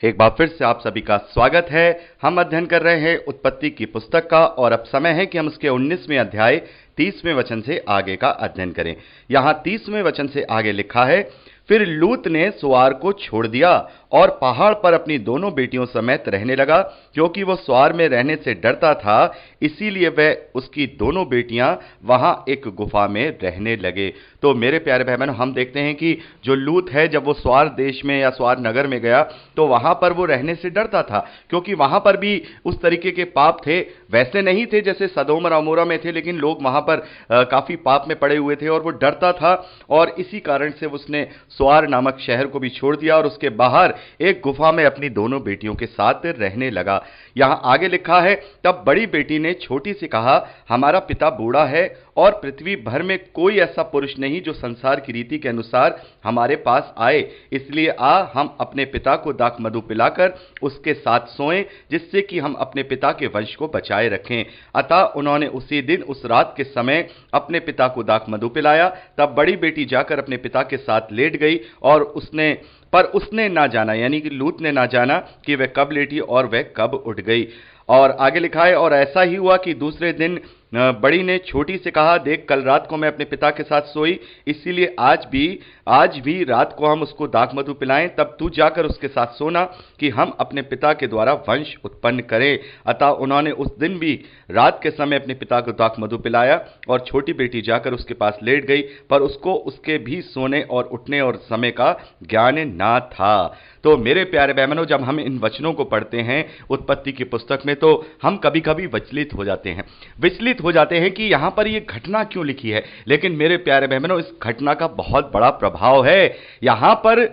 एक बार फिर से आप सभी का स्वागत है। हम अध्ययन कर रहे हैं उत्पत्ति की पुस्तक का और अब समय है कि हम उसके 19वें अध्याय 30वें वचन से आगे का अध्ययन करें। यहाँ 30वें वचन से आगे लिखा है, फिर लूत ने सुआर को छोड़ दिया और पहाड़ पर अपनी दोनों बेटियों समेत रहने लगा, क्योंकि वो सुआर में रहने से डरता था। इसीलिए वह उसकी दोनों बेटियां वहां एक गुफा में रहने लगे। तो मेरे प्यारे भाई बहनों, हम देखते हैं कि जो लूत है, जब वो सुआर देश में या सुआर नगर में गया तो वहां पर वो रहने से डरता था, क्योंकि वहां पर भी उस तरीके के पाप थे। वैसे नहीं थे जैसे सदोम और अमोरा में थे, लेकिन लोग वहां पर काफी पाप में पड़े हुए थे और वो डरता था। और इसी कारण से उसने सुआर नामक शहर को भी छोड़ दिया और उसके बाहर एक गुफा में अपनी दोनों बेटियों के साथ रहने लगा। यहां आगे लिखा है, तब बड़ी बेटी ने छोटी से कहा, हमारा पिता बूढ़ा है और पृथ्वी भर में कोई ऐसा पुरुष नहीं जो संसार की रीति के अनुसार हमारे पास आए। इसलिए आ, हम अपने पिता को दाख मधु पिलाकर उसके साथ सोएं, जिससे कि हम अपने पिता के वंश को बचाए रखें। अतः उन्होंने उसी दिन उस रात के समय अपने पिता को दाख मधु पिलाया। तब बड़ी बेटी जाकर अपने पिता के साथ लेट गई और उसने ना जाना, यानी कि लूत ने ना जाना कि वह कब लेटी और वह कब उठ गई। और आगे लिखा है, और ऐसा ही हुआ कि दूसरे दिन बड़ी ने छोटी से कहा, देख कल रात को मैं अपने पिता के साथ सोई, इसीलिए आज भी रात को हम उसको दाख मधु पिलाएं, तब तू जाकर उसके साथ सोना कि हम अपने पिता के द्वारा वंश उत्पन्न करें। अतः उन्होंने उस दिन भी रात के समय अपने पिता को दाख मधु पिलाया और छोटी बेटी जाकर उसके पास लेट गई, पर उसको उसके भी सोने और उठने और समय का ज्ञान ना था। तो मेरे प्यारे बहनों, जब हम इन वचनों को पढ़ते हैं उत्पत्ति की पुस्तक में, तो हम कभी कभी विचलित हो जाते हैं कि यहां पर यह घटना क्यों लिखी है। लेकिन मेरे प्यारे बहनों, इस घटना का बहुत बड़ा प्रभाव है। यहां पर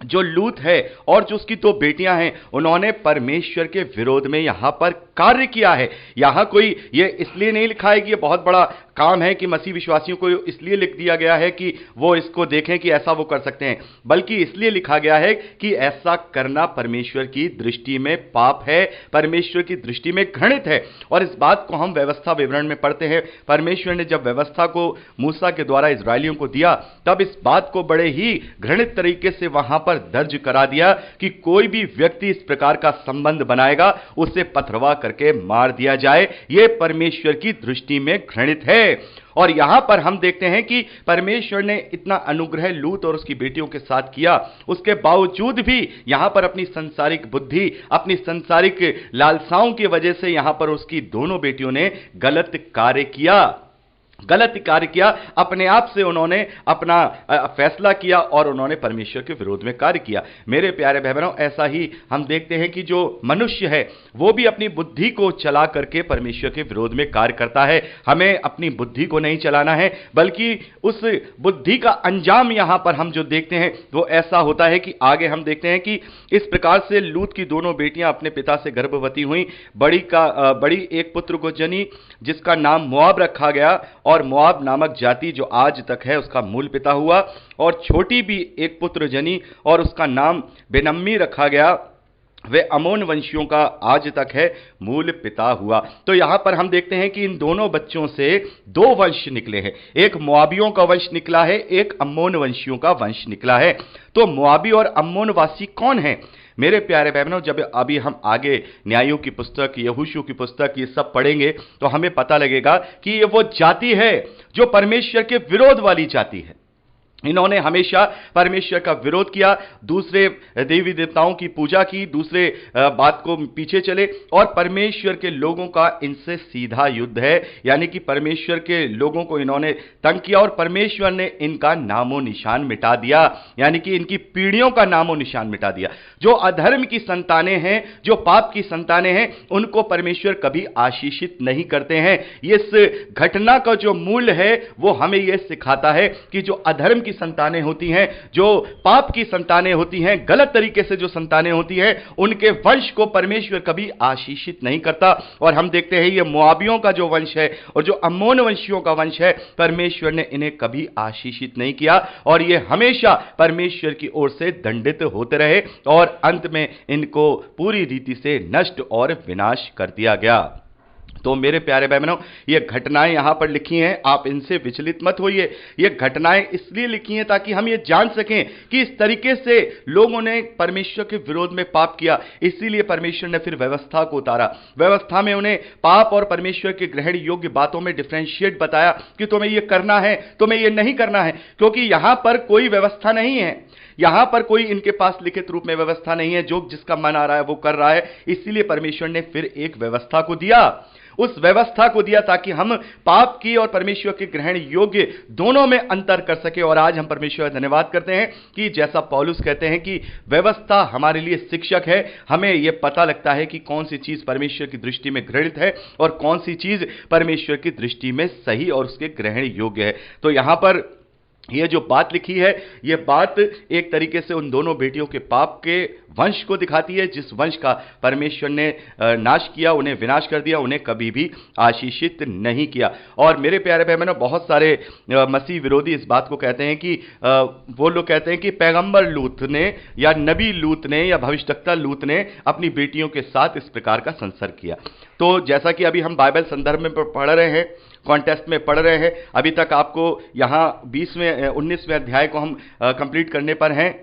जो लूत है और जो उसकी दो बेटियां हैं, उन्होंने परमेश्वर के विरोध में यहां पर कार्य किया है। यहां कोई ये इसलिए नहीं लिखा है कि ये बहुत बड़ा काम है कि मसीह विश्वासियों को इसलिए लिख दिया गया है कि वो इसको देखें कि ऐसा वो कर सकते हैं, बल्कि इसलिए लिखा गया है कि ऐसा करना परमेश्वर की दृष्टि में पाप है, परमेश्वर की दृष्टि में घृणित है। और इस बात को हम व्यवस्था विवरण में पढ़ते हैं। परमेश्वर ने जब व्यवस्था को मूसा के द्वारा इजरायलियों को दिया, तब इस बात को बड़े ही घृणित तरीके से वहां पर दर्ज करा दिया कि कोई भी व्यक्ति इस प्रकार का संबंध बनाएगा, उसे पथरवा करके मार दिया जाए। यह परमेश्वर की दृष्टि में घृणित है। और यहां पर हम देखते हैं कि परमेश्वर ने इतना अनुग्रह लूत और उसकी बेटियों के साथ किया, उसके बावजूद भी यहां पर अपनी संसारिक बुद्धि, अपनी संसारिक लालसाओं की वजह से यहां पर उसकी दोनों बेटियों ने गलत कार्य किया। अपने आप से उन्होंने अपना फैसला किया और उन्होंने परमेश्वर के विरोध में कार्य किया। मेरे प्यारे बहनों, ऐसा ही हम देखते हैं कि जो मनुष्य है वो भी अपनी बुद्धि को चला करके परमेश्वर के विरोध में कार्य करता है। हमें अपनी बुद्धि को नहीं चलाना है, बल्कि उस बुद्धि का अंजाम यहां पर हम जो देखते हैं वो ऐसा होता है कि आगे हम देखते हैं कि इस प्रकार से लूत की दोनों बेटियां अपने पिता से गर्भवती हुई। बड़ी एक पुत्र को जनी, जिसका नाम मोआब रखा गया, और मोआब नामक जाति जो आज तक है उसका मूल पिता हुआ। और छोटी भी एक पुत्र जनी और उसका नाम बेनम्मी रखा गया, वे अमोन वंशियों का आज तक है मूल पिता हुआ। तो यहां पर हम देखते हैं कि इन दोनों बच्चों से दो वंश निकले हैं, एक मोआबियों का वंश निकला है, एक अम्मोन वंशियों का वंश निकला है। तो मोआबी और अम्मोन वासी कौन है? मेरे प्यारे बहनों, जब अभी हम आगे न्यायों की पुस्तक, यहोशू की पुस्तक, ये सब पढ़ेंगे तो हमें पता लगेगा कि ये वो जाति है जो परमेश्वर के विरोध वाली जाति है। इन्होंने हमेशा परमेश्वर का विरोध किया, दूसरे देवी देवताओं की पूजा की, दूसरे बात को पीछे चले, और परमेश्वर के लोगों का इनसे सीधा युद्ध है। यानी कि परमेश्वर के लोगों को इन्होंने तंग किया और परमेश्वर ने इनका नामो निशान मिटा दिया, यानी कि इनकी पीढ़ियों का नामो निशान मिटा दिया। जो अधर्म की संतानें हैं, जो पाप की संतानें हैं, उनको परमेश्वर कभी आशीषित नहीं करते हैं। इस घटना का जो मूल है वो हमें यह सिखाता है कि जो अधर्म की संतानें होती हैं, जो पाप की संतानें होती हैं, गलत तरीके से जो संतानें होती हैं, उनके वंश को परमेश्वर कभी आशीषित नहीं करता। और हम देखते हैं ये मोआबियों का जो वंश है और जो अम्मोन वंशियों का वंश है, परमेश्वर ने इन्हें कभी आशीषित नहीं किया और ये हमेशा परमेश्वर की ओर से दंडित होते रहे और अंत में इनको पूरी रीति से नष्ट और विनाश कर दिया गया। तो मेरे प्यारे भाई बहनों, ये घटनाएं यहां पर लिखी हैं, आप इनसे विचलित मत होइए। ये घटनाएं इसलिए लिखी हैं ताकि हम ये जान सकें कि इस तरीके से लोगों ने परमेश्वर के विरोध में पाप किया, इसीलिए परमेश्वर ने फिर व्यवस्था को उतारा। व्यवस्था में उन्हें पाप और परमेश्वर के ग्रहण योग्य बातों में डिफरेंशिएट बताया कि तुम्हें ये करना है, तुम्हें ये नहीं करना है, क्योंकि यहां पर कोई व्यवस्था नहीं है, यहां पर कोई इनके पास लिखित रूप में व्यवस्था नहीं है, जो जिसका मन आ रहा है वो कर रहा है। इसीलिए परमेश्वर ने फिर एक व्यवस्था को दिया, उस व्यवस्था को दिया ताकि हम पाप की और परमेश्वर के ग्रहण योग्य दोनों में अंतर कर सके। और आज हम परमेश्वर का धन्यवाद करते हैं कि जैसा पौलुस कहते हैं कि व्यवस्था हमारे लिए शिक्षक है, हमें यह पता लगता है कि कौन सी चीज परमेश्वर की दृष्टि में घृणित है और कौन सी चीज परमेश्वर की दृष्टि में सही और उसके ग्रहण योग्य है। तो यहां पर यह जो बात लिखी है, यह बात एक तरीके से उन दोनों बेटियों के पाप के वंश को दिखाती है, जिस वंश का परमेश्वर ने नाश किया, उन्हें विनाश कर दिया, उन्हें कभी भी आशीषित नहीं किया। और मेरे प्यारे भाई बहनों, बहुत सारे मसीह विरोधी इस बात को कहते हैं कि वो लोग कहते हैं कि पैगंबर लूत ने या नबी लूत ने या भविष्यवक्ता लूत ने अपनी बेटियों के साथ इस प्रकार का संसर्ग किया। तो जैसा कि अभी हम बाइबल संदर्भ में पढ़ रहे हैं, कॉन्टेस्ट में पढ़ रहे हैं, अभी तक आपको यहां 19वें अध्याय को हम कंप्लीट करने पर हैं।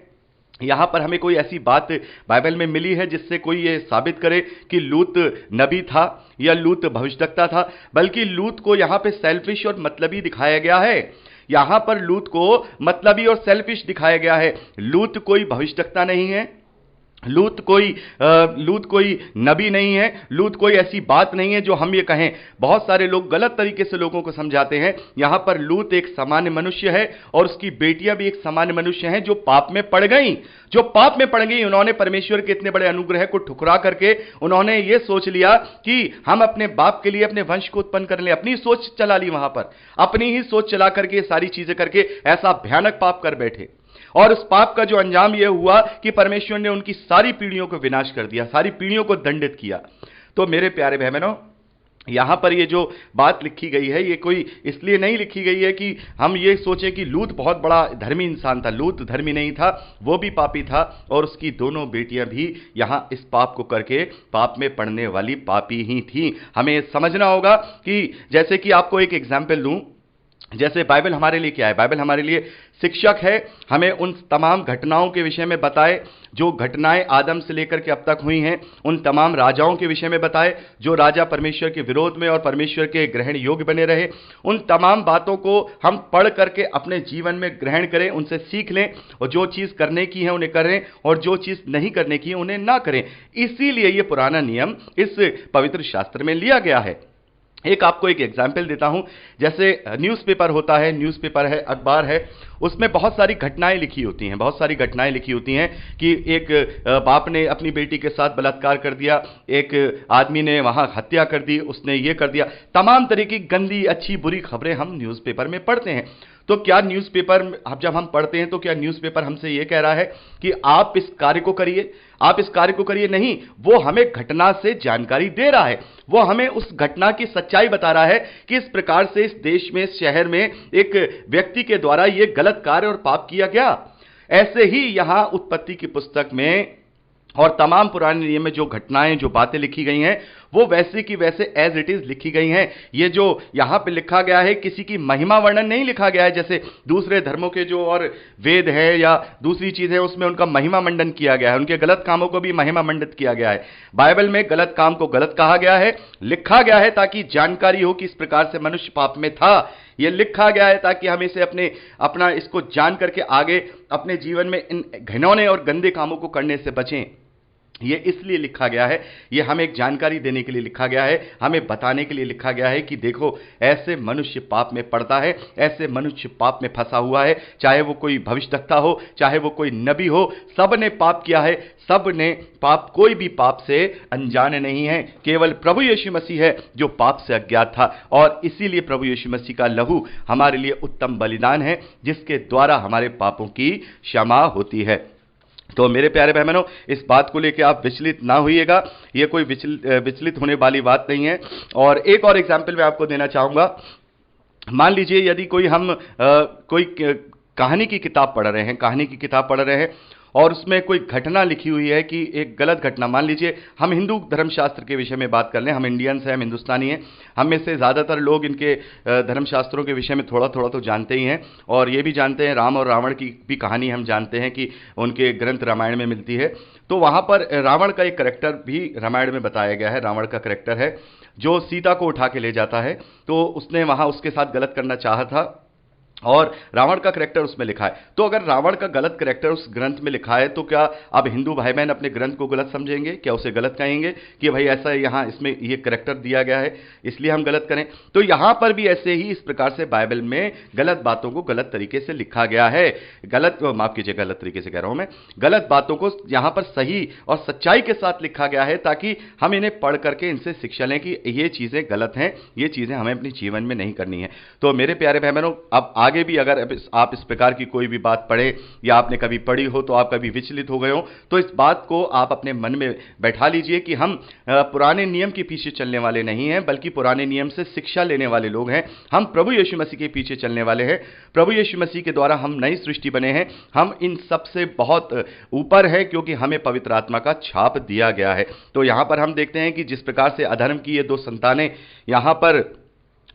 यहां पर हमें कोई ऐसी बात बाइबल में मिली है जिससे कोई ये साबित करे कि लूत नबी था या लूत भविष्यवक्ता था, बल्कि लूत को यहां पे सेल्फिश और मतलबी दिखाया गया है। यहां पर लूत को मतलबी और सेल्फिश दिखाया गया है। लूत कोई भविष्यवक्ता नहीं है, लूत कोई नबी नहीं है, लूत कोई ऐसी बात नहीं है जो हम ये कहें। बहुत सारे लोग गलत तरीके से लोगों को समझाते हैं। यहां पर लूत एक सामान्य मनुष्य है और उसकी बेटियां भी एक सामान्य मनुष्य हैं जो पाप में पड़ गई। उन्होंने परमेश्वर के इतने बड़े अनुग्रह को ठुकरा करके उन्होंने ये सोच लिया कि हम अपने बाप के लिए अपने वंश को उत्पन्न कर लें। अपनी सोच चला ली, वहां पर अपनी ही सोच चला करके सारी चीजें करके ऐसा भयानक पाप कर बैठे। और उस पाप का जो अंजाम यह हुआ कि परमेश्वर ने उनकी सारी पीढ़ियों को विनाश कर दिया, सारी पीढ़ियों को दंडित किया। तो मेरे प्यारे भाई बहनों, यहां पर ये जो बात लिखी गई है, ये कोई इसलिए नहीं लिखी गई है कि हम ये सोचें कि लूत बहुत बड़ा धर्मी इंसान था। लूत धर्मी नहीं था, वो भी पापी था और उसकी दोनों बेटियां भी यहां इस पाप को करके पाप में पड़ने वाली पापी ही थी। हमें समझना होगा कि जैसे कि आपको एक एग्जाम्पल दूं, जैसे बाइबल हमारे लिए क्या है? बाइबल हमारे लिए शिक्षक है, हमें उन तमाम घटनाओं के विषय में बताए जो घटनाएं आदम से लेकर के अब तक हुई हैं, उन तमाम राजाओं के विषय में बताए जो राजा परमेश्वर के विरोध में और परमेश्वर के ग्रहण योग्य बने रहे। उन तमाम बातों को हम पढ़ करके अपने जीवन में ग्रहण करें, उनसे सीख लें और जो चीज़ करने की है उन्हें करें और जो चीज़ नहीं करने की है उन्हें ना करें। इसीलिए ये पुराना नियम इस पवित्र शास्त्र में लिया गया है। एक आपको एक एग्जाम्पल देता हूं, जैसे न्यूज़पेपर होता है, न्यूज़पेपर है, अखबार है, उसमें बहुत सारी घटनाएं लिखी होती हैं, बहुत सारी घटनाएं लिखी होती हैं कि एक बाप ने अपनी बेटी के साथ बलात्कार कर दिया, एक आदमी ने वहां हत्या कर दी, उसने ये कर दिया। तमाम तरह की गंदी अच्छी बुरी खबरें हम न्यूज़पेपर में पढ़ते हैं। तो क्या न्यूज़पेपर अब जब हम पढ़ते हैं तो क्या न्यूज़पेपर हमसे यह कह रहा है कि आप इस कार्य को करिए, आप इस कार्य को करिए? नहीं, वो हमें घटना से जानकारी दे रहा है, वो हमें उस घटना की सच्चाई बता रहा है कि इस प्रकार से इस देश में, इस शहर में एक व्यक्ति के द्वारा यह गलत कार्य और पाप किया गया। ऐसे ही यहां उत्पत्ति की पुस्तक में और तमाम पुराने नियम में जो घटनाएं, जो बातें लिखी गई हैं, वो वैसे की वैसे एज इट इज लिखी गई हैं। ये जो यहां पे लिखा गया है, किसी की महिमा वर्णन नहीं लिखा गया है, जैसे दूसरे धर्मों के जो और वेद है या दूसरी चीज है उसमें उनका महिमा मंडन किया गया है, उनके गलत कामों को भी महिमा मंडित किया गया है। बाइबल में गलत काम को गलत कहा गया है, लिखा गया है ताकि जानकारी हो कि इस प्रकार से मनुष्य पाप में था। यह लिखा गया है ताकि हम इसे अपना इसको जान करके आगे अपने जीवन में इन घिनौने और गंदे कामों को करने से बचें। ये इसलिए लिखा गया है, ये हमें एक जानकारी देने के लिए लिखा गया है, हमें बताने के लिए लिखा गया है कि देखो ऐसे मनुष्य पाप में पड़ता है, ऐसे मनुष्य पाप में फंसा हुआ है। चाहे वो कोई भविष्यवक्ता हो, चाहे वो कोई नबी हो, सब ने पाप किया है, सब ने पाप, कोई भी पाप से अनजान नहीं है। केवल प्रभु यीशु मसीह है जो पाप से अज्ञात था, और इसीलिए प्रभु यीशु मसीह का लहू हमारे लिए उत्तम बलिदान है जिसके द्वारा हमारे पापों की क्षमा होती है। तो मेरे प्यारे भाई बहनों, इस बात को लेकर आप विचलित ना होइएगा, ये कोई विचलित होने वाली बात नहीं है। और एक और एग्जाम्पल मैं आपको देना चाहूंगा। मान लीजिए यदि कोई हम कोई कहानी की किताब पढ़ रहे हैं, कहानी की किताब पढ़ रहे हैं और उसमें कोई घटना लिखी हुई है कि एक गलत घटना, मान लीजिए हम हिंदू धर्मशास्त्र के विषय में बात कर लें, हम इंडियंस हैं, हम हिंदुस्तानी हैं, हम में से ज़्यादातर लोग इनके धर्मशास्त्रों के विषय में थोड़ा थोड़ा तो जानते ही हैं, और ये भी जानते हैं राम और रावण की भी कहानी हम जानते हैं कि उनके ग्रंथ रामायण में मिलती है। तो वहाँ पर रावण का एक करेक्टर भी रामायण में बताया गया है। रावण का करेक्टर है जो सीता को उठा के ले जाता है, तो उसने वहाँ उसके साथ गलत करना चाहा था और रावण का करैक्टर उसमें लिखा है। तो अगर रावण का गलत करैक्टर उस ग्रंथ में लिखा है तो क्या अब हिंदू भाई बहन अपने ग्रंथ को गलत समझेंगे? क्या उसे गलत कहेंगे कि भाई ऐसा यहाँ इसमें ये करैक्टर दिया गया है इसलिए हम गलत करें? तो यहाँ पर भी ऐसे ही इस प्रकार से बाइबल में गलत बातों को गलत तरीके से लिखा गया है। माफ कीजिए, गलत तरीके से कह रहा हूं मैं, गलत बातों को यहाँ पर सही और सच्चाई के साथ लिखा गया है ताकि हम इन्हें पढ़ करके इनसे शिक्षा लें कि ये चीजें गलत हैं, ये चीजें हमें अपने जीवन में नहीं करनी है। तो मेरे प्यारे भाई बहनों, अब आगे भी अगर आप इस प्रकार की कोई भी बात पढ़े या आपने कभी पढ़ी हो तो आप कभी विचलित हो गए हो, तो इस बात को आप अपने मन में बैठा लीजिए कि हम पुराने नियम के पीछे चलने वाले नहीं हैं, बल्कि पुराने नियम से शिक्षा लेने वाले लोग हैं। हम प्रभु यीशु मसीह के पीछे चलने वाले हैं। प्रभु यीशु मसीह के द्वारा हम नई सृष्टि बने हैं। हम इन सब से बहुत ऊपर है क्योंकि हमें पवित्र आत्मा का छाप दिया गया है। तो यहां पर हम देखते हैं कि जिस प्रकार से अधर्म की ये दो संतानें यहां पर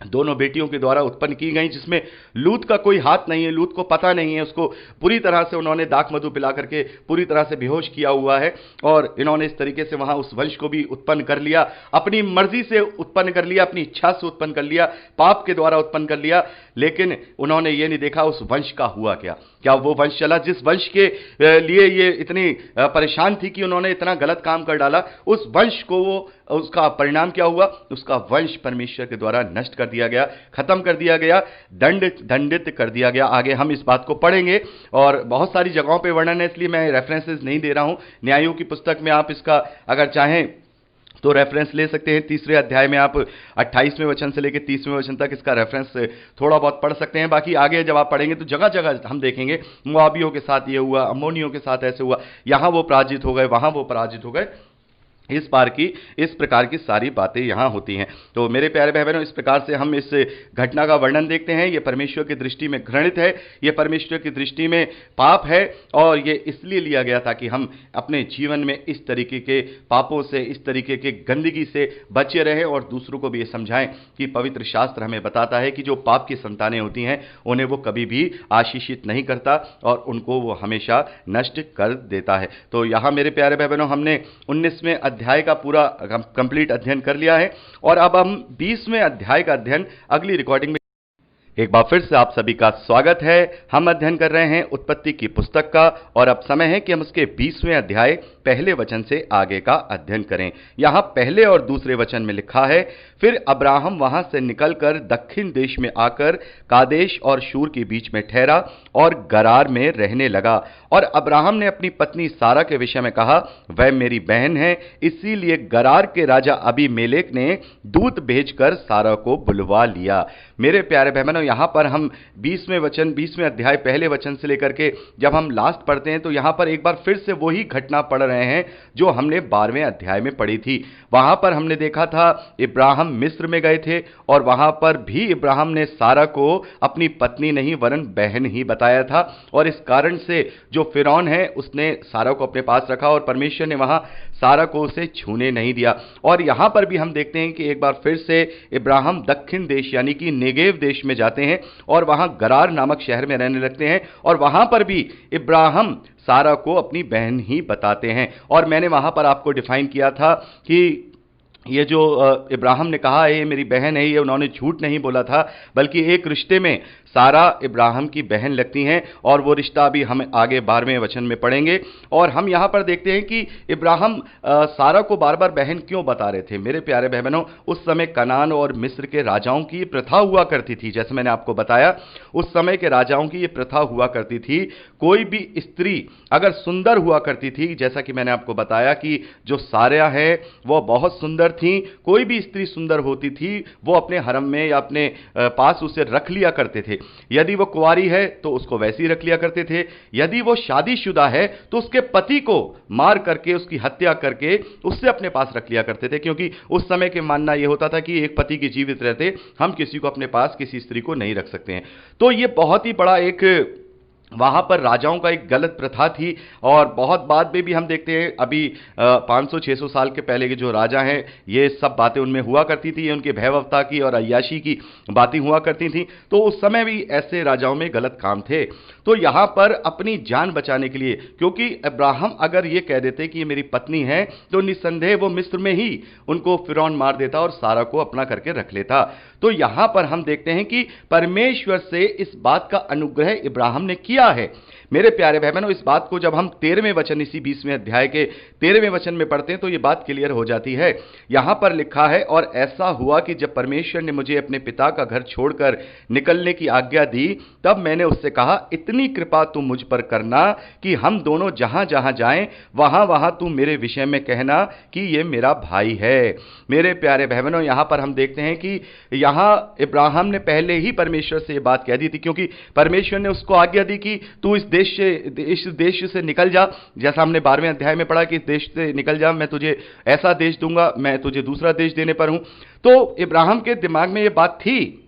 दोनों बेटियों के द्वारा उत्पन्न की गई, जिसमें लूत का कोई हाथ नहीं है, लूत को पता नहीं है, उसको पूरी तरह से उन्होंने दाख मधु पिला करके पूरी तरह से बेहोश किया हुआ है, और इन्होंने इस तरीके से वहां उस वंश को भी उत्पन्न कर लिया, अपनी मर्जी से उत्पन्न कर लिया, अपनी इच्छा से उत्पन्न कर लिया, पाप के द्वारा उत्पन्न कर लिया। लेकिन उन्होंने ये नहीं देखा उस वंश का हुआ क्या। क्या वो वंश चला जिस वंश के लिए ये इतनी परेशान थी कि उन्होंने इतना गलत काम कर डाला, उस वंश को वो उसका परिणाम क्या हुआ? उसका वंश परमेश्वर के द्वारा नष्ट कर दिया गया, खत्म कर दिया गया, दंडित कर दिया गया। आगे हम इस बात को पढ़ेंगे और बहुत सारी जगहों पे वर्णन है, इसलिए मैं रेफरेंसेस नहीं दे रहा हूं। न्यायों की पुस्तक में आप इसका अगर चाहें तो रेफरेंस ले सकते हैं। 3 अध्याय में आप 28वें वचन से लेकर 30वें वचन तक इसका रेफरेंस थोड़ा बहुत पढ़ सकते हैं। बाकी आगे जब आप पढ़ेंगे तो जगह जगह हम देखेंगे मोआबियों के साथ ये हुआ, अम्मोनियों के साथ ऐसे हुआ, यहां वो पराजित हो गए, वहां वो पराजित हो गए। इस प्रकार की सारी बातें यहां होती हैं। तो मेरे प्यारे भाई बहनों, इस प्रकार से हम इस घटना का वर्णन देखते हैं। यह परमेश्वर की दृष्टि में घृणित है, यह परमेश्वर की दृष्टि में पाप है, और यह इसलिए लिया गया ताकि हम अपने जीवन में इस तरीके के पापों से, इस तरीके के गंदगी से बचे रहें और दूसरों को भी ये समझाएं कि पवित्र शास्त्र हमें बताता है कि जो पाप की संतानें होती हैं उन्हें वो कभी भी आशीषित नहीं करता और उनको वो हमेशा नष्ट कर देता है। तो यहां मेरे प्यारे भाई बहनों, हमने 19वें अध्याय का पूरा कंप्लीट अध्ययन कर लिया है और अब हम 20वें अध्याय का अध्ययन अगली रिकॉर्डिंग में। एक बार फिर से आप सभी का स्वागत है। हम अध्ययन कर रहे हैं उत्पत्ति की पुस्तक का और अब समय है कि हम उसके 20वें अध्याय पहले वचन से आगे का अध्ययन करें। यहां पहले और दूसरे वचन में लिखा है, फिर अब्राहम वहां से निकलकर दक्षिण देश में आकर कादेश और शूर के बीच में ठहरा और गरार में रहने लगा। और अब्राहम ने अपनी पत्नी सारा के विषय में कहा, वह मेरी बहन है, इसीलिए गरार के राजा अबीमेलेक ने दूत भेजकर सारा को बुलवा लिया। मेरे प्यारे बहनों, यहां पर हम 20वें अध्याय पहले वचन से लेकर के जब हम लास्ट पढ़ते हैं तो यहां पर एक बार फिर से वही घटना पढ़ रहे हैं जो हमने 12वें अध्याय में पढ़ी थी। वहां पर हमने देखा था इब्राहिम मिस्र में गए थे और वहां पर भी इब्राहिम ने सारा को अपनी पत्नी नहीं वरन बहन ही बताया था, और इस कारण से जो फिरौन है उसने सारा को अपने पास रखा और परमेश्वर ने वहां सारा को उसे छूने नहीं दिया। और यहां पर भी हम देखते हैं कि एक बार फिर से इब्राहिम दक्षिण देश यानी कि नेगेव देश में जाते हैं और वहां गरार नामक शहर में रहने लगते हैं, और वहां पर भी इब्राहिम सारा को अपनी बहन ही बताते हैं। और मैंने वहां पर आपको डिफाइन किया था कि ये जो इब्राहिम ने कहा है ये मेरी बहन है, ये उन्होंने झूठ नहीं बोला था, बल्कि एक रिश्ते में सारा इब्राहिम की बहन लगती हैं और वो रिश्ता भी हम आगे 12वें वचन में पढ़ेंगे। और हम यहां पर देखते हैं कि इब्राहिम सारा को बार बार बहन क्यों बता रहे थे। मेरे प्यारे बहनों, उस समय कनान और मिस्र के राजाओं की प्रथा हुआ करती थी। जैसे मैंने आपको बताया, उस समय के राजाओं की ये प्रथा हुआ करती थी, कोई भी स्त्री अगर सुंदर हुआ करती थी, जैसा कि मैंने आपको बताया कि जो सारा है वो बहुत सुंदर थी, कोई भी स्त्री सुंदर होती थी वो अपने हरम में या अपने पास उसे रख लिया करते थे। यदि वो कुंवारी है तो उसको वैसे ही रख लिया करते थे, यदि वो शादीशुदा है तो उसके पति को मार करके, उसकी हत्या करके उससे अपने पास रख लिया करते थे, क्योंकि उस समय के मानना यह होता था कि एक पति के जीवित रहते हम किसी को अपने पास, किसी स्त्री को नहीं रख सकते हैं। तो यह बहुत ही बड़ा एक वहां पर राजाओं का एक गलत प्रथा थी। और बहुत बाद में भी हम देखते हैं, अभी 500-600 साल के पहले के जो राजा हैं, ये सब बातें उनमें हुआ करती थी, उनके भयवत्ता की और अय्याशी की बातें हुआ करती थी। तो उस समय भी ऐसे राजाओं में गलत काम थे। तो यहां पर अपनी जान बचाने के लिए, क्योंकि अब्राहम अगर ये कह देते कि ये मेरी पत्नी है, तो निस्संदेह वो मिस्र में ही उनको फिरौन मार देता और सारा को अपना करके रख लेता। तो यहां पर हम देखते हैं कि परमेश्वर से इस बात का अनुग्रह इब्राहिम ने किया है। मेरे प्यारे भाई बहनों, इस बात को जब हम 13वें वचन, इसी 20वें अध्याय के 13वें वचन में पढ़ते हैं तो यह बात क्लियर हो जाती है। यहां पर लिखा है, और ऐसा हुआ कि जब परमेश्वर ने मुझे अपने पिता का घर छोड़कर निकलने की आज्ञा दी, तब मैंने उससे कहा, इतनी कृपा तुम मुझ पर करना कि हम दोनों जहां जहां जाएं वहां वहां तुम मेरे विषय में कहना कि यह मेरा भाई है। मेरे प्यारे भाई बहनों, यहां पर हम देखते हैं कि यहां इब्राहिम ने पहले ही परमेश्वर से यह बात कह दी थी, क्योंकि परमेश्वर ने उसको आज्ञा दी कि तू इस देश से निकल जा। जैसा हमने 12वें अध्याय में पढ़ा कि इस देश से निकल जा, मैं तुझे ऐसा देश दूंगा, मैं तुझे दूसरा देश देने पर हूं। तो इब्राहिम के दिमाग में यह बात थी,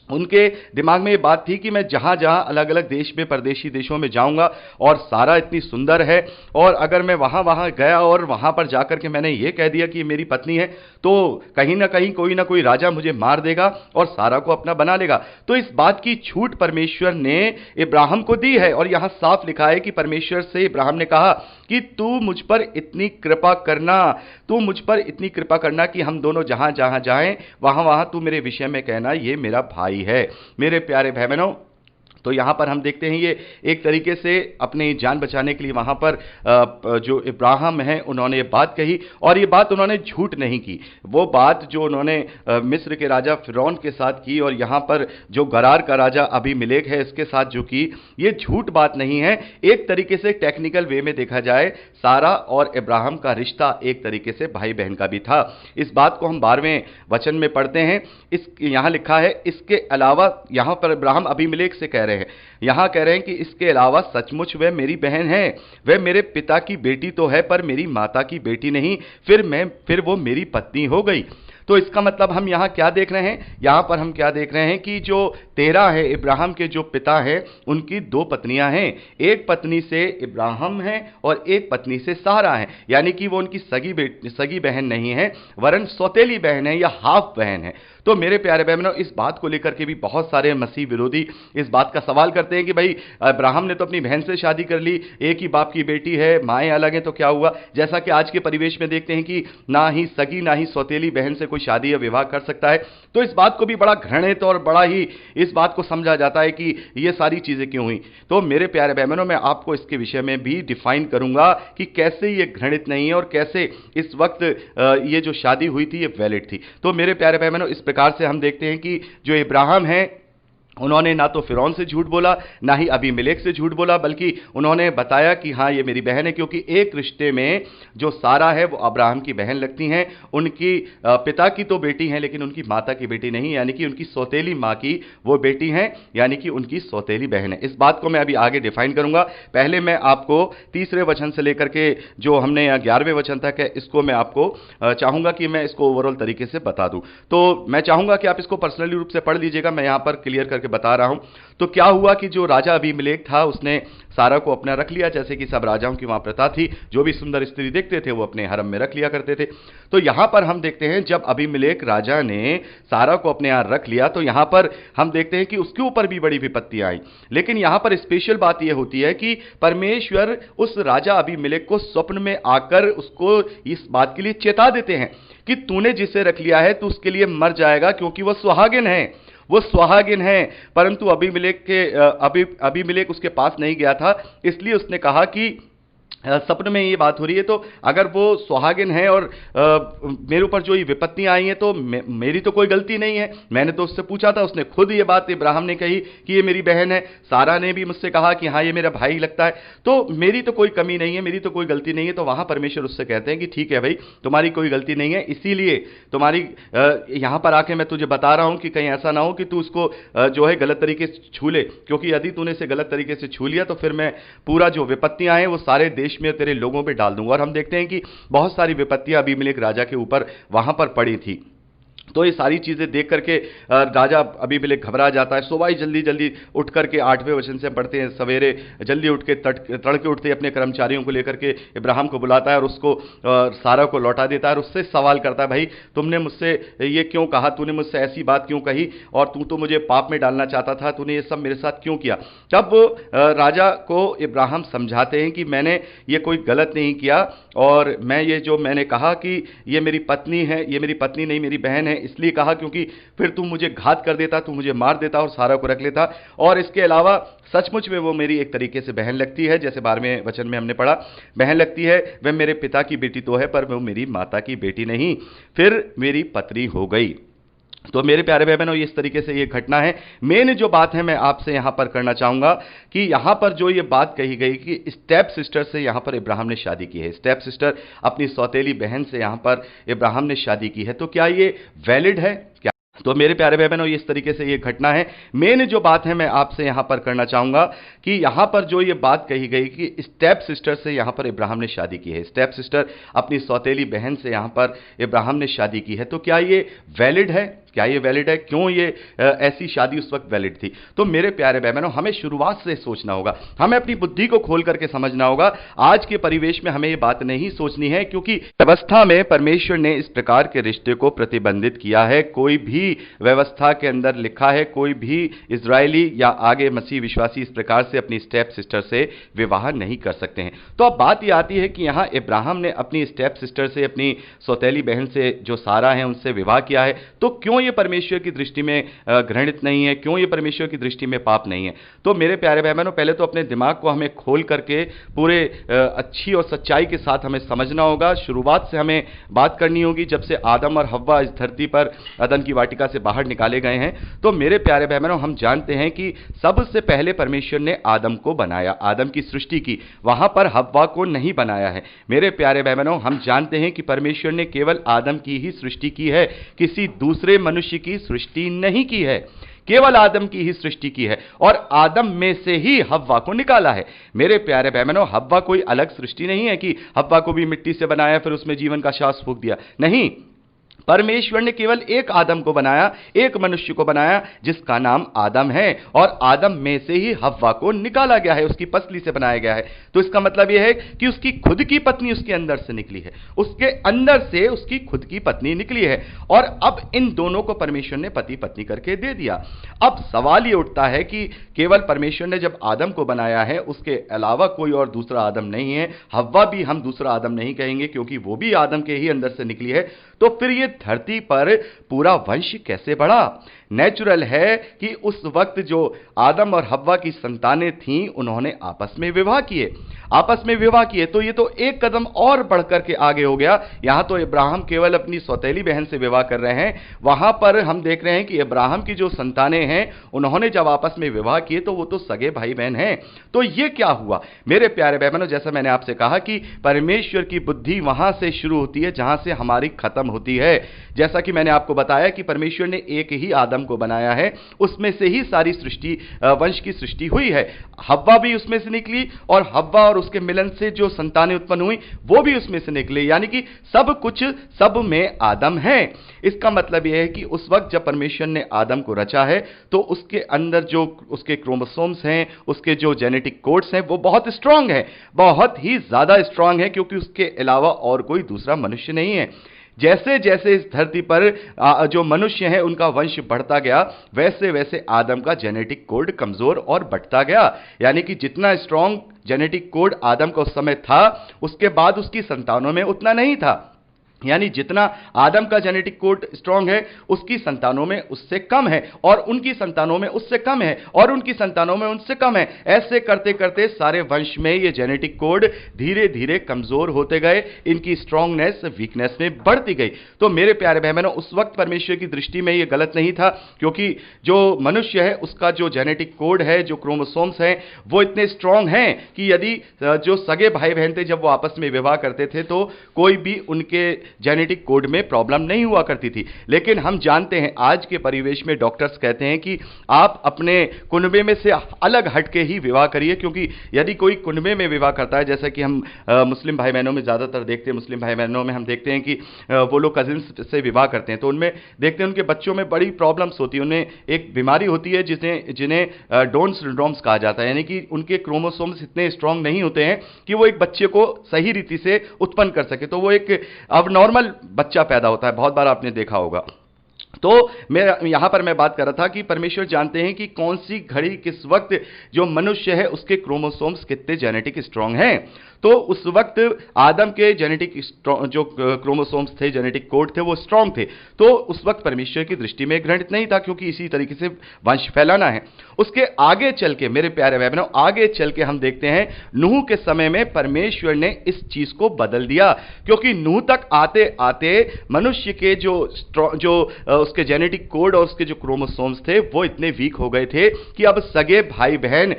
उनके दिमाग में ये बात थी कि मैं जहां जहां अलग अलग देश में, परदेशी देशों में जाऊंगा, और सारा इतनी सुंदर है, और अगर मैं वहां वहां गया और वहां पर जाकर के मैंने ये कह दिया कि ये मेरी पत्नी है, तो कहीं ना कोई राजा मुझे मार देगा और सारा को अपना बना लेगा। तो इस बात की छूट परमेश्वर ने इब्राहिम को दी है। और यहां साफ लिखा है कि परमेश्वर से इब्राहिम ने कहा कि तू मुझ पर इतनी कृपा करना, तू मुझ पर इतनी कृपा करना कि हम दोनों जहां जहां जाएं वहां वहां तू मेरे विषय में कहना ये मेरा भाई है। मेरे प्यारे भाई बहनों, तो यहां पर हम देखते हैं ये एक तरीके से अपनी जान बचाने के लिए वहां पर जो इब्राहिम है उन्होंने ये बात कही, और ये बात उन्होंने झूठ नहीं की। वो बात जो उन्होंने मिस्र के राजा फिरौन के साथ की, और यहां पर जो गरार का राजा अबीमेलेक है इसके साथ जो की, ये झूठ बात नहीं है। एक तरीके से टेक्निकल वे में देखा जाए, सारा और इब्राहिम का रिश्ता एक तरीके से भाई बहन का भी था। इस बात को हम 12वें वचन में पढ़ते हैं। यहां लिखा है, इसके अलावा, यहां पर इब्राहिम अबीमेलेक से कह रहे हैं, यहां कह रहे हैं कि इसके अलावा सचमुच वह मेरी बहन है, वह मेरे पिता की बेटी तो है पर मेरी माता की बेटी नहीं, फिर वो मेरी पत्नी हो गई। तो इसका मतलब हम यहां क्या देख रहे हैं, यहां पर हम क्या देख रहे हैं कि जो तेरह है, इब्राहिम के जो पिता हैं, उनकी दो पत्नियां हैं। एक पत्नी से इब्राहिम है और एक पत्नी से सारा है, यानी कि वो उनकी सगी बहन नहीं है, वरन सौतेली बहन है या हाफ बहन है। तो मेरे प्यारे बहनों, इस बात को लेकर के भी बहुत सारे मसीह विरोधी इस बात का सवाल करते हैं कि भाई इब्राहिम ने तो अपनी बहन से शादी कर ली, एक ही बाप की बेटी है, माएँ अलग हैं, तो क्या हुआ। जैसा कि आज के परिवेश में देखते हैं कि ना ही सगी ना ही सौतेली बहन से कोई शादी या विवाह कर सकता है। तो इस बात को भी बड़ा घृणित और बड़ा ही इस बात को समझा जाता है कि ये सारी चीजें क्यों हुई। तो मेरे प्यारे बहनों, मैं आपको इसके विषय में भी डिफाइन करूंगा कि कैसे ये घृणित नहीं है और कैसे इस वक्त ये जो शादी हुई थी ये वैलिड थी। तो मेरे प्यारे बहनों, इस प्रकार से हम देखते हैं कि जो इब्राहिम है, उन्होंने ना तो फिरौन से झूठ बोला, ना ही अबीमेलेक से झूठ बोला, बल्कि उन्होंने बताया कि हाँ ये मेरी बहन है, क्योंकि एक रिश्ते में जो सारा है वो अब्राहम की बहन लगती हैं। उनकी पिता की तो बेटी हैं, लेकिन उनकी माता की बेटी नहीं, यानी कि उनकी सौतेली माँ की वो बेटी हैं, यानी कि उनकी सौतेली बहन है। इस बात को मैं अभी आगे डिफाइन करूंगा। पहले मैं आपको 3रे वचन से लेकर के जो हमने 11वें वचन तक है, इसको मैं आपको चाहूंगा कि मैं इसको ओवरऑल तरीके से बता दूं। तो मैं चाहूंगा कि आप इसको पर्सनली रूप से पढ़ लीजिएगा, मैं यहां पर क्लियर करके बता रहा हूं। तो क्या हुआ कि जो राजा अबीमेलेक था, उसने सारा को अपना रख लिया, जैसे कि सब राजाओं की वहां प्रथा थी, जो भी सुंदर स्त्री देखते थे वो अपने हरम में रख लिया करते थे। तो यहां पर हम देखते हैं, जब अबीमेलेक राजा ने सारा को अपने यहां रख लिया, तो यहां पर हम देखते हैं कि उसके ऊपर भी बड़ी विपत्ति आई। लेकिन यहां पर स्पेशल बात यह होती है कि परमेश्वर उस राजा अबीमेलेक को स्वप्न में आकर उसको इस बात के लिए चेता देते हैं कि तूने जिसे रख लिया है तो उसके लिए मर जाएगा, क्योंकि वह सुहागिन है, वो सुहागिन है। परंतु अबीमेलेक उसके पास नहीं गया था, इसलिए उसने कहा कि सपने में ये बात हो रही है, तो अगर वो सुहागिन है और मेरे ऊपर जो ये विपत्तियां आई हैं, तो मेरी तो कोई गलती नहीं है। मैंने तो उससे पूछा था, उसने खुद ये बात इब्राहिम ने कही कि ये मेरी बहन है। सारा ने भी मुझसे कहा कि हाँ ये मेरा भाई लगता है, तो मेरी तो कोई कमी नहीं है, मेरी तो कोई गलती नहीं है। तो वहां परमेश्वर उससे कहते हैं कि ठीक है भाई, तुम्हारी कोई गलती नहीं है, इसीलिए तुम्हारी यहां पर आके मैं तुझे बता रहा हूं कि कहीं ऐसा ना हो कि तू उसको जो है गलत तरीके से छू ले, क्योंकि यदि तूने इसे गलत तरीके से छू लिया तो फिर मैं पूरा जो विपत्तियां हैं वो सारे देश में तेरे लोगों पे डाल दूंगा। और हम देखते हैं कि बहुत सारी विपत्तियां अबीमेलेक राजा के ऊपर वहां पर पड़ी थी। तो ये सारी चीजें देख करके राजा अबीमेलेक घबरा जाता है। सुबह ही जल्दी जल्दी उठ करके 8वें वचन से पढ़ते हैं, सवेरे जल्दी उठ के तड़के उठते ही अपने कर्मचारियों को लेकर के इब्राहिम को बुलाता है और उसको सारा को लौटा देता है और उससे सवाल करता है, भाई तुमने मुझसे ये क्यों कहा, तूने मुझसे ऐसी बात क्यों कही, और तू तो मुझे पाप में डालना चाहता था, तूने ये सब मेरे साथ क्यों किया। तब राजा को इब्राहिम समझाते हैं कि मैंने ये कोई गलत नहीं किया, और मैं ये जो मैंने कहा कि ये मेरी पत्नी है, ये मेरी पत्नी नहीं मेरी बहन है, इसलिए कहा क्योंकि फिर तू मुझे घात कर देता, तू मुझे मार देता और सारा को रख लेता। और इसके अलावा सचमुच में वो मेरी एक तरीके से बहन लगती है, जैसे 12वें वचन में हमने पढ़ा, बहन लगती है, वह मेरे पिता की बेटी तो है पर वो मेरी माता की बेटी नहीं, फिर मेरी पत्नी हो गई। तो मेरे प्यारे भाई बहनों, इस तरीके से ये घटना है। मेन जो बात है मैं आपसे यहां पर करना चाहूंगा कि यहां पर जो ये बात कही गई कि स्टेप सिस्टर से यहां पर इब्राहिम ने शादी की है, स्टेप सिस्टर अपनी सौतेली बहन से यहां पर इब्राहिम ने शादी की है, तो क्या ये वैलिड है क्या? तो मेरे प्यारे भाई बहनों, इस तरीके से ये घटना है। मेन जो बात है मैं आपसे यहां पर करना चाहूंगा कि यहां पर जो ये बात कही गई कि स्टेप सिस्टर से यहां पर इब्राहिम ने शादी की है, स्टेप सिस्टर अपनी सौतेली बहन से यहां पर इब्राहिम ने शादी की है, तो क्या ये वैलिड है? क्या ये वैलिड है? क्यों ये ऐसी शादी उस वक्त वैलिड थी? तो मेरे प्यारे भाई बहनों, हमें शुरुआत से सोचना होगा, हमें अपनी बुद्धि को खोल करके समझना होगा। आज के परिवेश में हमें ये बात नहीं सोचनी है, क्योंकि व्यवस्था में परमेश्वर ने इस प्रकार के रिश्ते को प्रतिबंधित किया है। कोई भी व्यवस्था के अंदर लिखा है, कोई भी इजरायली या आगे मसीह विश्वासी इस प्रकार से अपनी स्टेप सिस्टर से विवाह नहीं कर सकते हैं। तो अब बात यह आती है कि यहां इब्राहिम ने अपनी स्टेप सिस्टर से, अपनी सौतेली बहन से जो सारा है उनसे विवाह किया है, तो क्यों ये परमेश्वर की दृष्टि में घृणित नहीं है? क्यों ये परमेश्वर की दृष्टि में पाप नहीं है? तो मेरे प्यारे भाई बहनों, पहले तो अपने दिमाग को हमें खोल करके पूरे अच्छी और सच्चाई के साथ हमें समझना होगा। शुरुआत से हमें बात करनी होगी, जब से आदम और हव्वा इस धरती पर अदन की वाटिका से बाहर निकाले गए हैं। तो मेरे प्यारे भाई बहनों, हम जानते हैं कि सबसे पहले परमेश्वर ने आदम को बनाया, आदम की सृष्टि की, वहां पर हव्वा को नहीं बनाया है। मेरे प्यारे भाई बहनों, हम जानते हैं कि परमेश्वर ने केवल आदम की ही सृष्टि की है, किसी दूसरे मनुष्य की सृष्टि नहीं की है, केवल आदम की ही सृष्टि की है, और आदम में से ही हव्वा को निकाला है। मेरे प्यारे भाई बहनों, हव्वा कोई अलग सृष्टि नहीं है कि हव्वा को भी मिट्टी से बनाया फिर उसमें जीवन का श्वास फूंक दिया, नहीं। परमेश्वर ने केवल एक आदम को बनाया, एक मनुष्य को बनाया जिसका नाम आदम है, और आदम में से ही हव्वा को निकाला गया है, उसकी पसली से बनाया गया है। तो इसका मतलब यह है कि उसकी खुद की पत्नी उसके अंदर से निकली है, उसके अंदर से उसकी खुद की पत्नी निकली है, और अब इन दोनों को परमेश्वर ने पति पत्नी करके दे दिया। अब सवाल यह उठता है कि केवल परमेश्वर ने जब आदम को बनाया है, उसके अलावा कोई और दूसरा आदम नहीं है, हव्वा भी हम दूसरा आदम नहीं कहेंगे क्योंकि वो भी आदम के ही अंदर से निकली है, तो फिर ये धरती पर पूरा वंश कैसे बढ़ा? नेचुरल है कि उस वक्त जो आदम और हव्वा की संतानें थीं, उन्होंने आपस में विवाह किए, आपस में विवाह किए, तो ये तो एक कदम और बढ़कर के आगे हो गया। यहां तो इब्राहिम केवल अपनी सौतेली बहन से विवाह कर रहे हैं, वहां पर हम देख रहे हैं कि इब्राहिम की जो संतानें हैं, उन्होंने जब आपस में विवाह किए तो वो तो सगे भाई बहन हैं। तो ये क्या हुआ मेरे प्यारे भाई बहनों? जैसा मैंने आपसे कहा कि परमेश्वर की बुद्धि वहां से शुरू होती है जहां से हमारी खत्म होती है। जैसा कि मैंने आपको बताया कि परमेश्वर ने एक ही आदम को बनाया है, उसमें से ही सारी सृष्टि, वंश की सृष्टि हुई है। हव्वा भी उसमें से निकली, और हव्वा और उसके मिलन से जो संतानें उत्पन्न हुई वो भी उसमें से निकले, यानी कि सब कुछ सब में आदम है। इसका मतलब यह है कि उस वक्त जब परमेश्वर ने आदम को रचा है, तो उसके अंदर जो उसके क्रोमोसोम्स हैं, उसके जो जेनेटिक कोड्स हैं, वो बहुत स्ट्रांग है, बहुत ही ज्यादा स्ट्रांग है, क्योंकि उसके अलावा और कोई दूसरा मनुष्य नहीं है। जैसे जैसे इस धरती पर जो मनुष्य हैं उनका वंश बढ़ता गया, वैसे वैसे आदम का जेनेटिक कोड कमजोर और बढ़ता गया। यानी कि जितना स्ट्रांग जेनेटिक कोड आदम का उस समय था, उसके बाद उसकी संतानों में उतना नहीं था। यानी जितना आदम का जेनेटिक कोड स्ट्रांग है, उसकी संतानों में उससे कम है, और उनकी संतानों में उससे कम है, और उनकी संतानों में उनसे कम है। ऐसे करते करते सारे वंश में ये जेनेटिक कोड धीरे धीरे कमजोर होते गए, इनकी स्ट्रांगनेस वीकनेस में बढ़ती गई। तो मेरे प्यारे भाई बहनों, उस वक्त परमेश्वर की दृष्टि में ये गलत नहीं था, क्योंकि जो मनुष्य है उसका जो जेनेटिक कोड है, जो क्रोमोसोम्स हैं, वो इतने स्ट्रांग हैं कि यदि जो सगे भाई बहन थे जब वो आपस में विवाह करते थे, तो कोई भी उनके जेनेटिक कोड में प्रॉब्लम नहीं हुआ करती थी। लेकिन हम जानते हैं आज के परिवेश में डॉक्टर्स कहते हैं कि आप अपने कुनबे में से अलग हटके ही विवाह करिए, क्योंकि यदि कोई कुनबे में विवाह करता है, जैसा कि हम मुस्लिम भाई बहनों में ज़्यादातर देखते हैं, मुस्लिम भाई बहनों में हम देखते हैं कि वो लोग कजिन्स से विवाह करते हैं, तो उनमें देखते हैं उनके बच्चों में बड़ी प्रॉब्लम्स होती है। उन्हें एक बीमारी होती है जिन्हें डाउन सिंड्रोम्स कहा जाता है, यानी कि उनके क्रोमोसोम्स इतने स्ट्रांग नहीं होते हैं कि वो एक बच्चे को सही रीति से उत्पन्न कर सके, तो वो एक अबनॉर्मल बच्चा पैदा होता है। बहुत बार आपने देखा होगा। तो मैं यहां पर मैं बात कर रहा था कि परमेश्वर जानते हैं कि कौन सी घड़ी किस वक्त जो मनुष्य है उसके क्रोमोसोम्स कितने जेनेटिक स्ट्रांग हैं। तो उस वक्त आदम के जेनेटिक जो क्रोमोसोम्स थे, जेनेटिक कोड थे, वो स्ट्रांग थे। तो उस वक्त परमेश्वर की दृष्टि में घृणित नहीं था, क्योंकि इसी तरीके से वंश फैलाना है। उसके आगे चल के मेरे प्यारे भाई बहनों, आगे चल के हम देखते हैं नूह के समय में परमेश्वर ने इस चीज को बदल दिया, क्योंकि नूह तक आते आते मनुष्य के जो उसके जेनेटिक कोड और उसके जो क्रोमोसोम्स थे वो इतने वीक हो गए थे कि अब सगे भाई बहन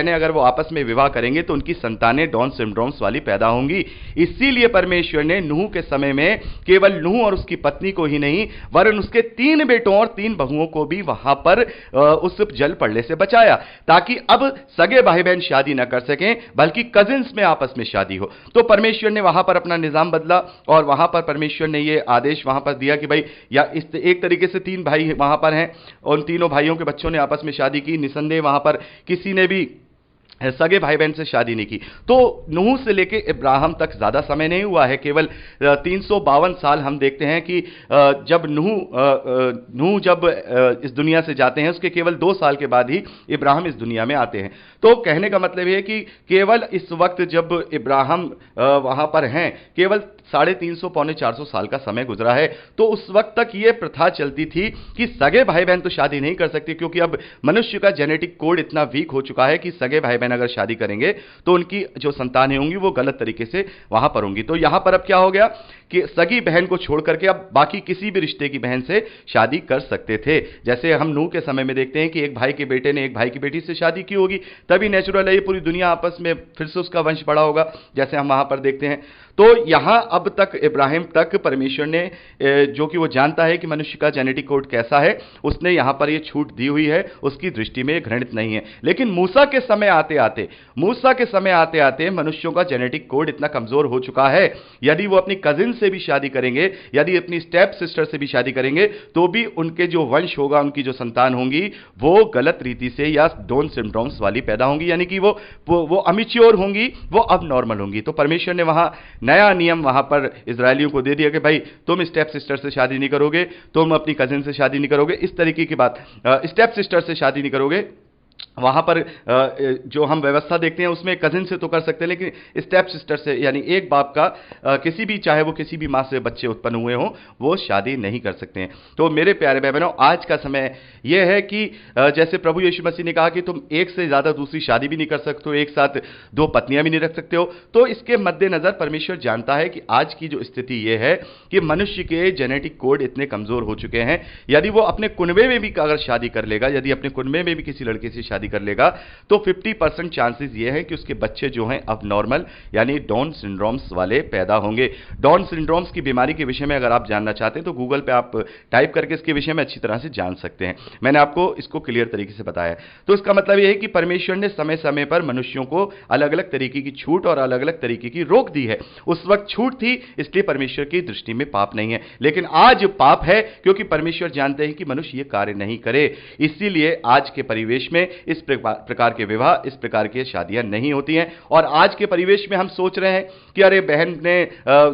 हैं, अगर वो आपस में विवाह करेंगे तो उनकी संतानें डाउन सिंड्रोम्स वाली पैदा होंगी। इसीलिए परमेश्वर ने नूह के समय में केवल नूह और उसकी पत्नी को ही नहीं, वरन उसके 3 बेटों और 3 बहुओं को भी वहां पर उस जल पड़ने से बचाया, ताकि अब सगे भाई बहन शादी ना कर सकें, बल्कि कजिन्स में आपस में शादी हो। तो परमेश्वर ने वहां पर अपना निजाम बदला और वहां पर परमेश्वर ने यह आदेश वहां पर दिया कि भाई या इस एक तरीके से 3 भाई वहां पर हैं, उन तीनों भाइयों के बच्चों ने आपस में शादी की। निसंदेह वहां पर किसी ने भी सगे भाई बहन से शादी नहीं की। तो नूह से लेके इब्राहिम तक ज्यादा समय नहीं हुआ है, केवल 352 साल। हम देखते हैं कि जब नूह जब इस दुनिया से जाते हैं, उसके केवल 2 साल के बाद ही इब्राहिम इस दुनिया में आते हैं। तो कहने का मतलब यह है कि केवल इस वक्त जब इब्राहिम वहां पर हैं, केवल 350 पौने 400 साल का समय गुजरा है। तो उस वक्त तक यह प्रथा चलती थी कि सगे भाई बहन तो शादी नहीं कर सकते, क्योंकि अब मनुष्य का जेनेटिक कोड इतना वीक हो चुका है कि सगे भाई बहन अगर शादी करेंगे तो उनकी जो संतानें होंगी वो गलत तरीके से वहां पर होंगी। तो यहां पर अब क्या हो गया कि सगी बहन को छोड़ करके अब बाकी किसी भी रिश्ते की बहन से शादी कर सकते थे। जैसे हम नूह के समय में देखते हैं कि एक भाई के बेटे ने एक भाई की बेटी से शादी की होगी, तभी नेचुरल है ये पूरी दुनिया आपस में फिर से उसका वंश बढ़ा होगा, जैसे हम वहां पर देखते हैं। तो यहां अब तक इब्राहिम तक परमेश्वर ने, जो कि वो जानता है कि मनुष्य का जेनेटिक कोड कैसा है, उसने यहां पर ये छूट दी हुई है, उसकी दृष्टि में घृणित नहीं है। लेकिन मूसा के समय आते आते मनुष्यों का जेनेटिक कोड इतना कमजोर हो चुका है, यदि वो अपनी कजिन से भी शादी करेंगे, यदि अपनी स्टेप सिस्टर से भी शादी करेंगे, तो भी उनके जो वंश होगा, उनकी जो संतान होंगी, वो गलत रीति से या डाउन सिंड्रोम्स वाली पैदा होंगी, यानी कि वो अमिच्योर होंगी, वो अब नॉर्मल होंगी। तो परमेश्वर ने वहां नया नियम वहां पर इजरायलियों को दे दिया कि भाई तुम स्टेप सिस्टर से शादी नहीं करोगे, तुम अपनी कजिन से शादी नहीं करोगे, इस तरीके की बात, स्टेप सिस्टर से शादी नहीं करोगे। वहां पर जो हम व्यवस्था देखते हैं उसमें कजिन से तो कर सकते हैं, लेकिन स्टेप सिस्टर से, यानी एक बाप का किसी भी, चाहे वो किसी भी मां से बच्चे उत्पन्न हुए हों, वो शादी नहीं कर सकते हैं। तो मेरे प्यारे भाई बहनों, आज का समय यह है कि जैसे प्रभु यीशु मसीह ने कहा कि तुम एक से ज्यादा दूसरी शादी भी नहीं कर सकते हो, एक साथ 2 पत्नियां भी नहीं रख सकते हो। तो इसके मद्देनजर परमेश्वर जानता है कि आज की जो स्थिति यह है कि मनुष्य के जेनेटिक कोड इतने कमजोर हो चुके हैं, यदि वो अपने कुनबे में भी अगर शादी कर लेगा, यदि अपने कुनबे में भी किसी लड़के से शादी कर लेगा, तो 50% चांसेस ये है कि उसके बच्चे जो हैं अब नॉर्मल यानी डाउन सिंड्रोम्स वाले पैदा होंगे। डाउन सिंड्रोम्स की बीमारी के विषय में अगर आप जानना चाहते हैं तो गूगल पे आप टाइप करके इसके विषय में अच्छी तरह से जान सकते हैं। मैंने आपको इसको क्लियर तरीके से बताया। तो इसका मतलब यह है कि परमेश्वर ने समय समय पर मनुष्यों को अलग अलग तरीके की छूट और अलग अलग तरीके की रोक दी है। उस वक्त छूट थी, इसलिए परमेश्वर की दृष्टि में पाप नहीं है, लेकिन आज पाप है, क्योंकि परमेश्वर जानते हैं कि मनुष्य यह कार्य नहीं करे। इसीलिए आज के परिवेश में इस प्रकार के विवाह, इस प्रकार की शादियां नहीं होती हैं। और आज के परिवेश में हम सोच रहे हैं कि अरे बहन ने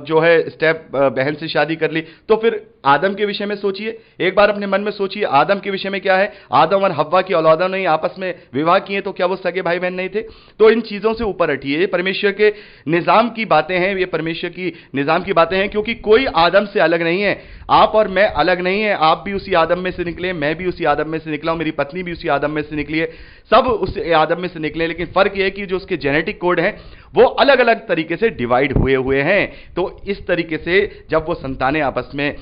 जो है स्टेप बहन से शादी कर ली, तो फिर आदम के विषय में सोचिए, एक बार अपने मन में सोचिए, आदम के विषय में क्या है? आदम और हव्वा की औलादों ने आपस में विवाह किए, तो क्या वो सगे भाई बहन नहीं थे? तो इन चीजों से ऊपर हटिए, ये परमेश्वर के निजाम की बातें हैं, ये परमेश्वर की निजाम की बातें हैं, क्योंकि कोई आदम से अलग नहीं है। आप और मैं अलग नहीं है, आप भी उसी आदम में से निकले, मैं भी उसी आदम में से निकला हूं, मेरी पत्नी भी उसी आदम में से निकली है, सब उस आदम में से निकले, लेकिन फर्क यह है कि जो उसके जेनेटिक कोड है वो अलग अलग तरीके से डिवाइड हुए हैं। तो इस तरीके से जब वो संतानें आपस में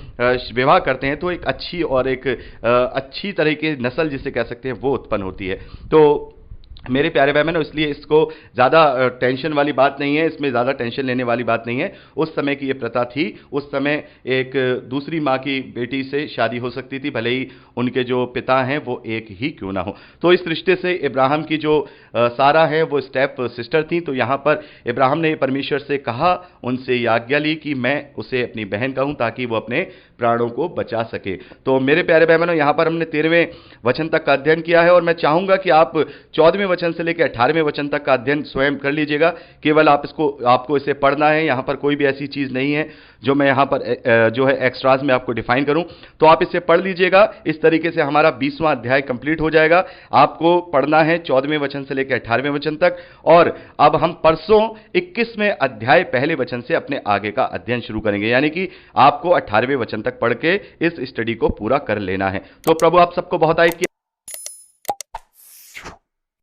विवाह करते हैं तो एक अच्छी और एक अच्छी तरह की नस्ल जिसे कह सकते हैं वो उत्पन्न होती है। तो मेरे प्यारे भाई बहनों, इसलिए इसको ज़्यादा टेंशन वाली बात नहीं है, इसमें ज़्यादा टेंशन लेने वाली बात नहीं है। उस समय की ये प्रथा थी। उस समय एक दूसरी माँ की बेटी से शादी हो सकती थी, भले ही उनके जो पिता हैं वो एक ही क्यों ना हो। तो इस रिश्ते से इब्राहिम की जो सारा है वो स्टेप सिस्टर थी। तो यहाँ पर इब्राहिम ने परमेश्वर से कहा, उनसे ये आज्ञा ली कि मैं उसे अपनी बहन कहूँ ताकि वो अपने प्राणों को बचा सके। तो मेरे प्यारे भाई बहनों, यहाँ पर हमने 13वें वचन तक का अध्ययन किया है और मैं चाहूंगा कि आप 14वें वचन से लेकर 18वें वचन तक का अध्ययन स्वयं कर लीजिएगा। केवल आपको इसे पढ़ना है। यहाँ पर कोई भी ऐसी चीज़ नहीं है जो मैं यहाँ पर जो है एक्स्ट्राज में आपको डिफाइन करूँ। तो आप इसे पढ़ लीजिएगा। इस तरीके से हमारा 20वां अध्याय कंप्लीट हो जाएगा। आपको पढ़ना है 14वें वचन से लेकर 18वें वचन तक। और अब हम परसों 21वें अध्याय पहले वचन से अपने आगे का अध्ययन शुरू करेंगे, यानी कि आपको 18वें वचन तक पढ़ के इस स्टडी को पूरा कर लेना है। तो प्रभु आप सबको बहुत आयत